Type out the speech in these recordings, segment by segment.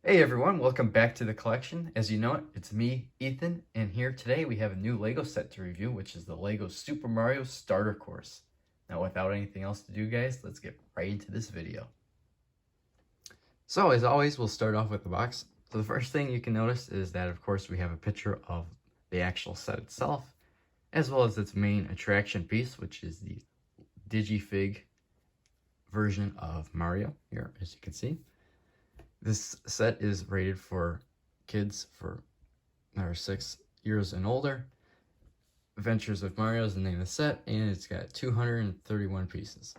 Hey everyone, welcome back to the collection. As you know it, it's me, Ethan, and here today we have a new LEGO set to review, which is the LEGO Super Mario Starter Course. Now without anything else to do guys, let's get right into this video. So as always, we'll start off with the box. So the first thing you can notice is that of course we have a picture of the actual set itself, as well as its main attraction piece, which is the Digifig version of Mario here, as you can see. This set is rated for kids that are 6 years and older. Adventures of Mario is the name of the set, and it's got 231 pieces.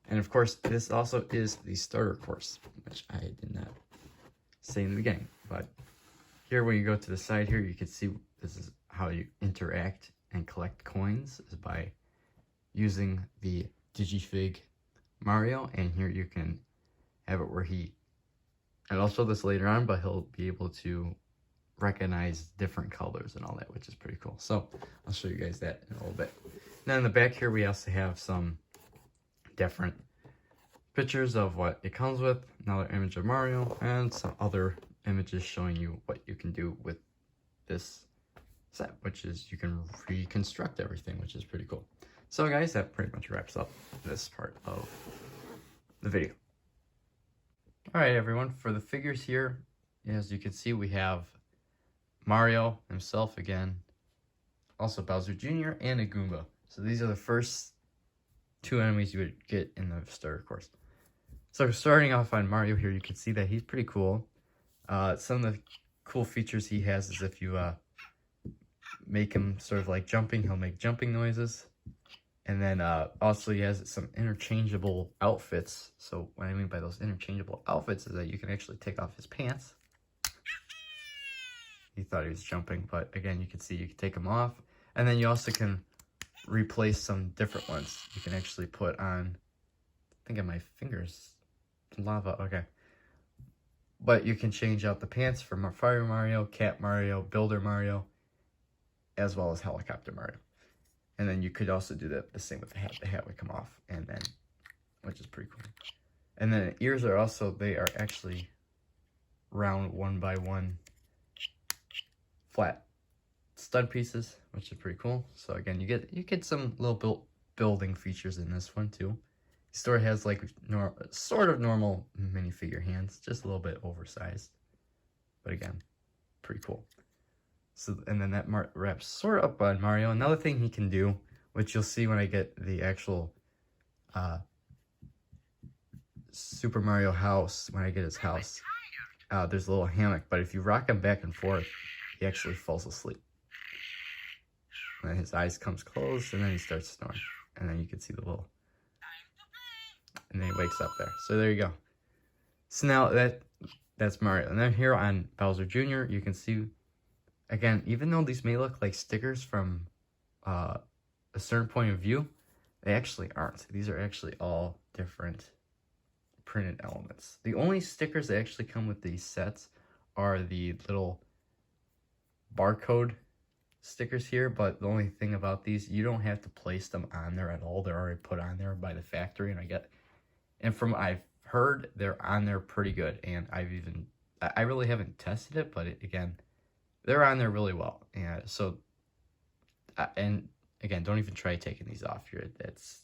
And of course, this also is the starter course, which I did not say in the beginning. But here, when you go to the side here, you can see this is how you interact and collect coins, is by using the Digifig Mario. And here you can have it where and I'll show this later on, but he'll be able to recognize different colors and all that, which is pretty cool. So I'll show you guys that in a little bit. Now in the back here, we also have some different pictures of what it comes with, another image of Mario, and some other images showing you what you can do with this set, which is you can reconstruct everything, which is pretty cool. So guys, that pretty much wraps up this part of the video. Alright everyone, for the figures here, as you can see, we have Mario himself again, also Bowser Jr. and a Goomba. So these are the first two enemies you would get in the starter course. So starting off on Mario here, you can see that he's pretty cool. Some of the cool features he has is if you make him sort of like jumping, he'll make jumping noises. And then also he has some interchangeable outfits. So what I mean by those interchangeable outfits is that you can actually take off his pants. He thought he was jumping, but again, you can see you can take them off. And then you also can replace some different ones. You can actually put on, I think of my fingers, lava, okay. But you can change out the pants for Fire Mario, Cat Mario, Builder Mario, as well as Helicopter Mario. And then you could also do the same with the hat. The hat would come off, and then, which is pretty cool. And then the ears are also, they are actually round 1x1 flat stud pieces, which is pretty cool. So again, you get some little building features in this one too. The store has like sort of normal minifigure hands, just a little bit oversized, but again, pretty cool. So, and then that wraps sort of up on Mario. Another thing he can do, which you'll see when I get the actual Super Mario house, when I get his house, there's a little hammock, but if you rock him back and forth, he actually falls asleep. And then his eyes comes closed, and then he starts snoring. And then you can see the little, and then he wakes up there. So there you go. So now that's Mario. And then here on Bowser Jr., you can see, again, even though these may look like stickers from a certain point of view, they actually aren't. These are actually all different printed elements. The only stickers that actually come with these sets are the little barcode stickers here, but the only thing about these, you don't have to place them on there at all. They're already put on there by the factory, and from I've heard, they're on there pretty good, and I really haven't tested it, but again, they're on there really well. And so, and again, don't even try taking these off here. That's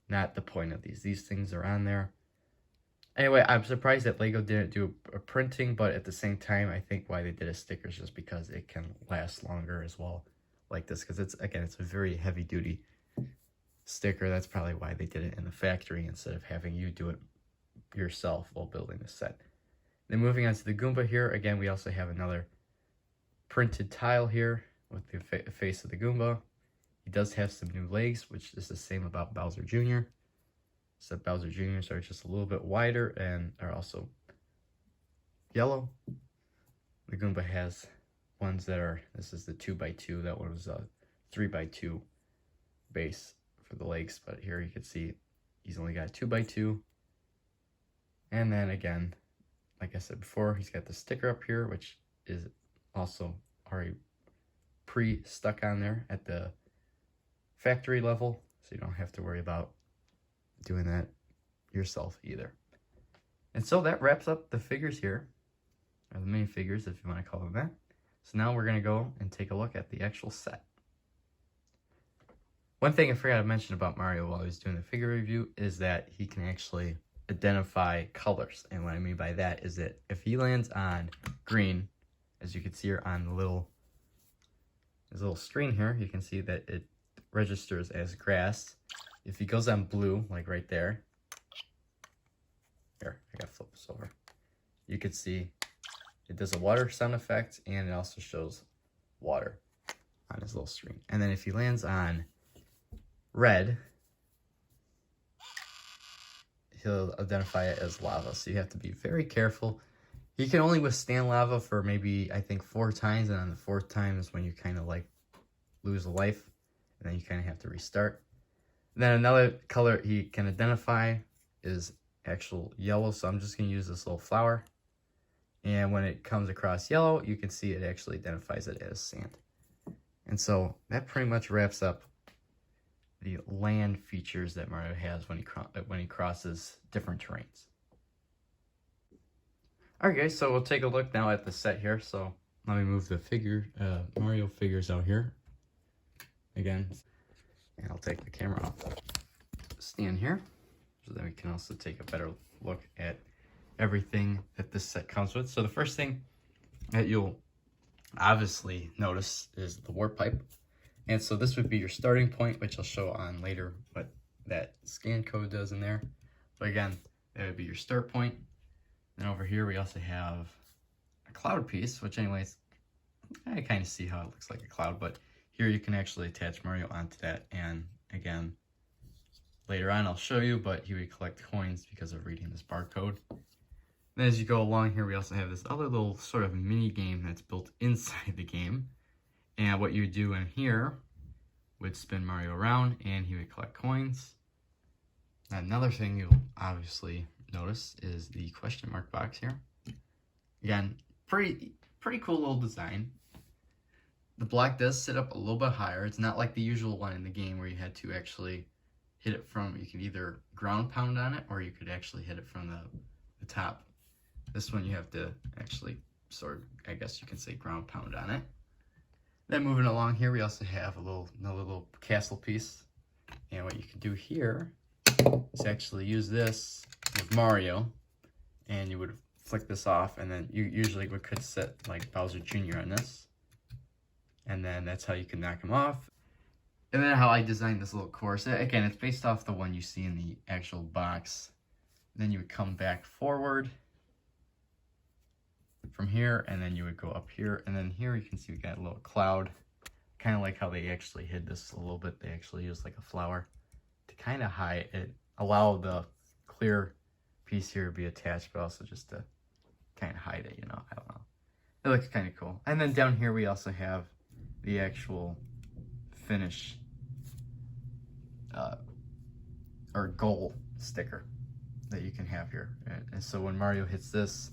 not the point of these. These things are on there. Anyway, I'm surprised that LEGO didn't do a printing, but at the same time, I think why they did a sticker is just because it can last longer as well, like this, because it's a very heavy duty sticker. That's probably why they did it in the factory instead of having you do it yourself while building the set. Then moving on to the Goomba here, again, we also have another printed tile here with the face of the Goomba. He does have some new legs, which is the same about Bowser Jr. Except Bowser Jr.'s are just a little bit wider and are also yellow. The Goomba has ones that are, this is the 2x2, that one was a 3x2 base for the legs, but here you can see he's only got 2x2. And then again, like I said before, he's got the sticker up here, which is also already pre-stuck on there at the factory level, so you don't have to worry about doing that yourself either. And so that wraps up the figures here. or the minifigures if you want to call them that. So now we're going to go and take a look at the actual set. One thing I forgot to mention about Mario while I was doing the figure review is that he can actually identify colors. And what I mean by that is that if he lands on green, as you can see here on the little screen here, you can see that it registers as grass. If he goes on blue, like right there, here, I gotta flip this over. You can see it does a water sound effect, and it also shows water on his little screen. And then if he lands on red, he'll identify it as lava. So you have to be very careful. He can only withstand lava for maybe, I think, 4 times, and on the 4th time is when you kind of like lose a life, and then you kind of have to restart. And then another color he can identify is actual yellow, so I'm just going to use this little flower. And when it comes across yellow, you can see it actually identifies it as sand. And so that pretty much wraps up the land features that Mario has when he crosses different terrains. Alright guys, so we'll take a look now at the set here. So let me move the Mario figures out here again, and I'll take the camera off the stand here, so that we can also take a better look at everything that this set comes with. So the first thing that you'll obviously notice is the warp pipe. And so this would be your starting point, which I'll show on later what that scan code does in there. But again, that would be your start point. Then over here we also have a cloud piece, which anyways, I kind of see how it looks like a cloud, but here you can actually attach Mario onto that. And again, later on I'll show you, but he would collect coins because of reading this barcode. Then as you go along here, we also have this other little sort of mini game that's built inside the game. And what you do in here would spin Mario around and he would collect coins. Another thing you'll obviously notice is the question mark box here. Again, pretty cool little design. The block does sit up a little bit higher. It's not like the usual one in the game where you had to actually hit it from, you could either ground pound on it or you could actually hit it from the top. This one you have to actually sort of, I guess you can say, ground pound on it. Then moving along here, we also have another little castle piece. And what you can do here is actually use this with Mario, and you would flick this off, and then you usually could set like Bowser Jr. on this. And then that's how you can knock him off. And then how I designed this little course. Again, it's based off the one you see in the actual box. Then you would come back forward from here, and then you would go up here, and then here you can see we got a little cloud, kind of like how they actually hid this a little bit. They actually used like a flower to kind of hide it, allow the clear piece here to be attached, but also just to kind of hide it, you know, I don't know. It looks kind of cool. And then down here we also have the actual finish or goal sticker that you can have here. And so when Mario hits this,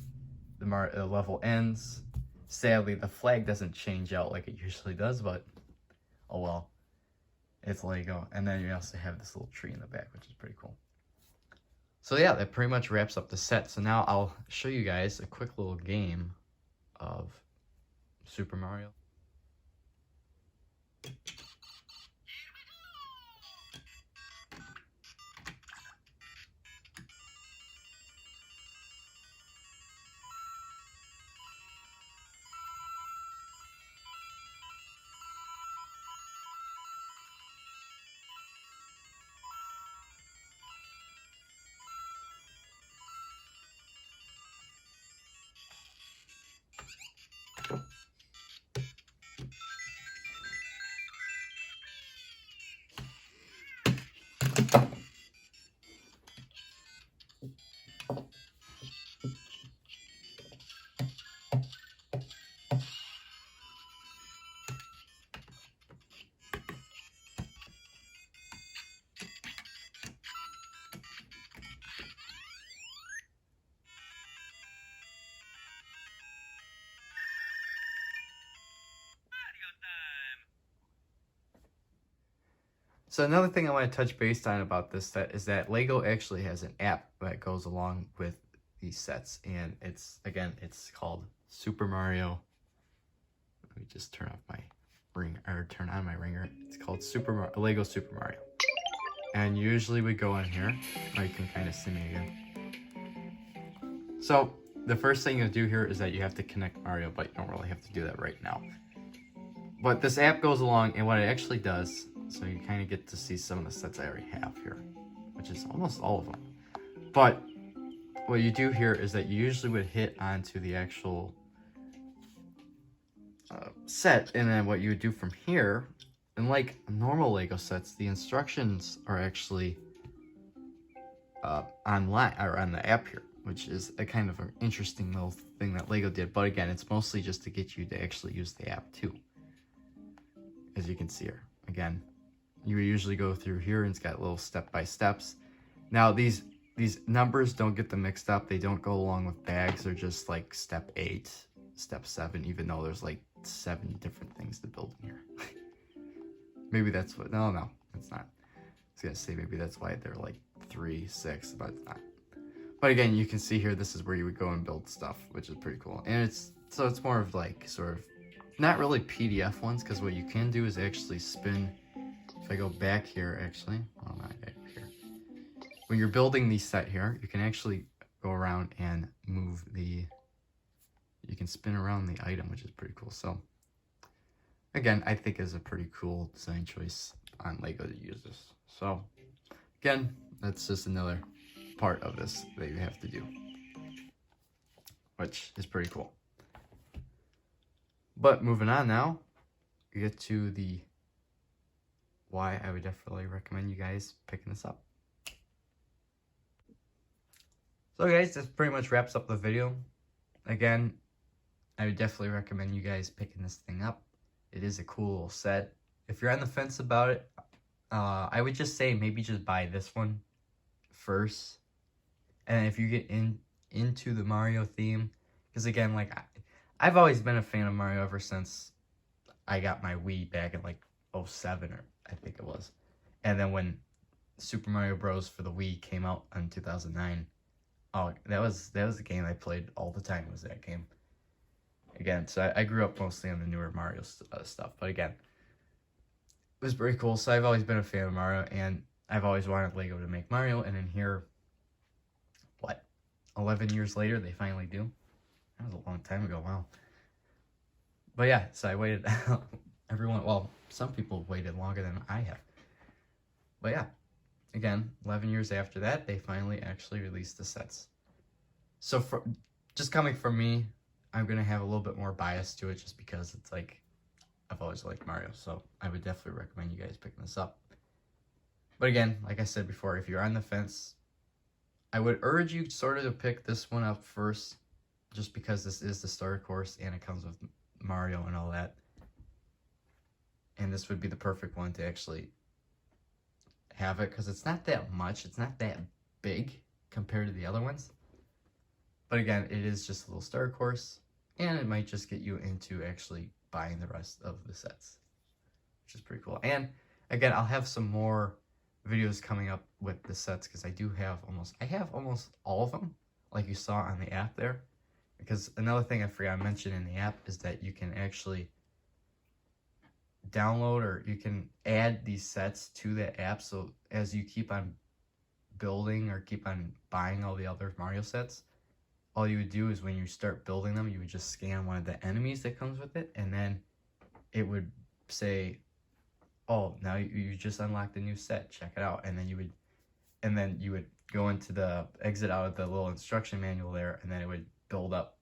the level ends. Sadly, the flag doesn't change out like it usually does, but oh well, it's Lego. And then you also have this little tree in the back, which is pretty cool. So yeah, that pretty much wraps up the set. So now I'll show you guys a quick little game of Super Mario. So another thing I want to touch base on about this set is that Lego actually has an app that goes along with these sets, and it's called Super Mario. Let me just turn off my turn on my ringer. It's called Lego Super Mario. And usually we go in here, or you can kind of see me again. So the first thing you do here is that you have to connect Mario, but you don't really have to do that right now. But this app goes along, and what it actually does, so you kind of get to see some of the sets I already have here, which is almost all of them. But what you do here is that you usually would hit onto the actual set, and then what you would do from here, and like normal Lego sets, the instructions are actually online or on the app here, which is a kind of an interesting little thing that Lego did. But again, it's mostly just to get you to actually use the app too. As you can see here, again, you usually go through here and it's got little step-by-steps. Now these numbers, don't get them mixed up. They don't go along with bags. They're just like step 8, step 7, even though there's like 7 different things to build in here. Maybe that's what, no, it's not. I was gonna say maybe that's why they're like 3, 6, but it's not. But again, you can see here, this is where you would go and build stuff, which is pretty cool. And it's more of like sort of, not really PDF ones, because what you can do is actually spin. If I go back here, actually, well, not back here. When you're building the set here, you can actually go around and move you can spin around the item, which is pretty cool. So again, I think is a pretty cool design choice on Lego to use this. So again, that's just another part of this that you have to do, which is pretty cool. But moving on now, we get to the why I would definitely recommend you guys picking this up. So guys, this pretty much wraps up the video. Again, I would definitely recommend you guys picking this thing up. It is a cool little set. If you're on the fence about it, I would just say maybe just buy this one first. And if you get into the Mario theme, because again, like I've always been a fan of Mario ever since I got my Wii back in like 07, or I think it was. And then when Super Mario Bros. For the Wii came out in 2009, oh, that was the game I played all the time, was that game. Again, so I grew up mostly on the newer Mario stuff, but again, it was pretty cool. So I've always been a fan of Mario, and I've always wanted Lego to make Mario, and in here, what, 11 years later, they finally do. That was a long time ago, wow. But yeah, so I waited, some people waited longer than I have. But yeah, again, 11 years after that, they finally actually released the sets. So just coming from me, I'm going to have a little bit more bias to it, just because it's like, I've always liked Mario, so I would definitely recommend you guys picking this up. But again, like I said before, if you're on the fence, I would urge you sort of to pick this one up first, just because this is the starter course and it comes with Mario and all that. And this would be the perfect one to actually have it, because it's not that much, it's not that big compared to the other ones. But again, it is just a little starter course, and it might just get you into actually buying the rest of the sets, which is pretty cool. And again, I'll have some more videos coming up with the sets, because I have almost all of them, like you saw on the app there. Because another thing I forgot to mention in the app is that you can actually download, or you can add these sets to the app, so as you keep on building or keep on buying all the other Mario sets, all you would do is when you start building them, you would just scan one of the enemies that comes with it, and then it would say, oh, now you just unlocked a new set, check it out. And then you would go into the exit out of the little instruction manual there, and then it would build up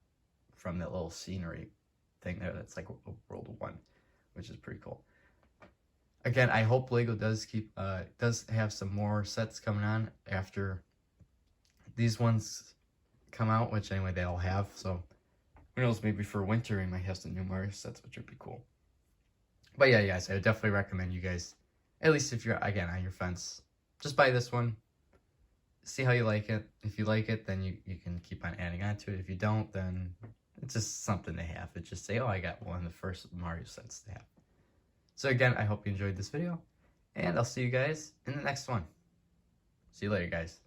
from that little scenery thing there. That's like a World 1, which is pretty cool. Again, I hope Lego does have some more sets coming on after these ones come out, which anyway they all have. So who knows, maybe for winter we might have some new Mario sets, which would be cool. But yeah, guys, I would definitely recommend you guys, at least if you're, again, on your fence, just buy this one. See how you like it. If you like it, then you can keep on adding on to it. If you don't, then it's just something to have. It's just say, oh, I got one of the first Mario sets to have. So again, I hope you enjoyed this video, and I'll see you guys in the next one. See you later, guys.